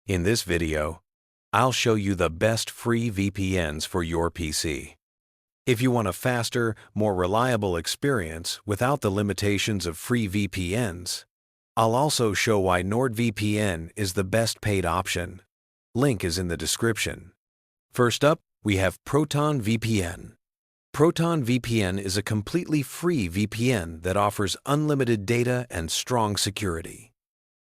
In this video, I'll show you the best free VPNs for your PC. If you want a faster, more reliable experience without the limitations of free VPNs, I'll also show why NordVPN is the best paid option. Link is in the description. First up, we have Proton VPN. Proton VPN is a completely free VPN that offers unlimited data and strong security.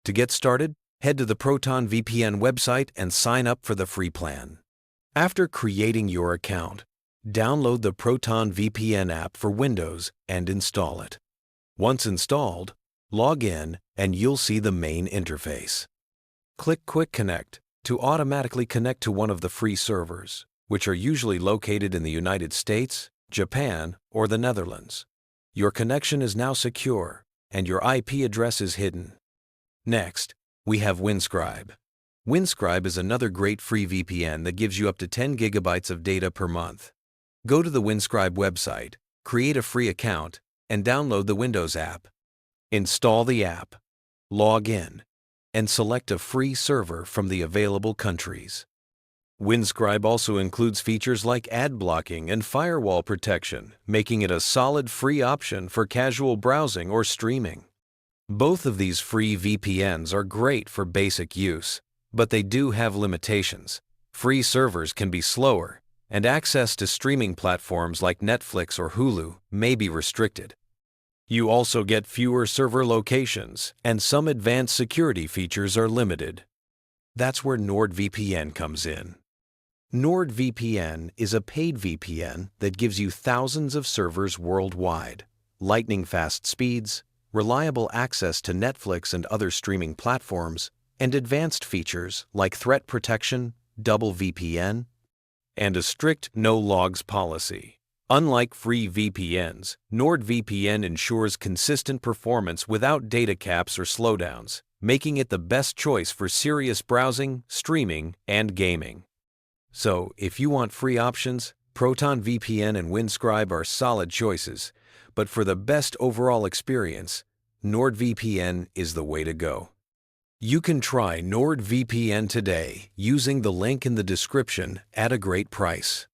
To get started, head to the Proton VPN website and sign up for the free plan. After creating your account, download the Proton VPN app for Windows and install it. Once installed, log in and you'll see the main interface. Click Quick Connect to automatically connect to one of the free servers, which are usually located in the United States, Japan, or the Netherlands. Your connection is now secure and your IP address is hidden. Next, we have Windscribe. Windscribe is another great free VPN that gives you up to 10 gigabytes of data per month. Go to the Windscribe website, create a free account, and download the Windows app. Install the app, log in, and select a free server from the available countries. Windscribe also includes features like ad blocking and firewall protection, making it a solid free option for casual browsing or streaming. Both of these free VPNs are great for basic use, but they do have limitations. Free servers can be slower, and access to streaming platforms like Netflix or Hulu may be restricted. You also get fewer server locations, and some advanced security features are limited. That's where NordVPN comes in. NordVPN is a paid VPN that gives you thousands of servers worldwide, lightning-fast speeds, reliable access to Netflix and other streaming platforms, and advanced features like threat protection, double VPN, and a strict no-logs policy. Unlike free VPNs, NordVPN ensures consistent performance without data caps or slowdowns, making it the best choice for serious browsing, streaming, and gaming. So, if you want free options, Proton VPN and Windscribe are solid choices, but for the best overall experience, NordVPN is the way to go. You can try NordVPN today using the link in the description at a great price.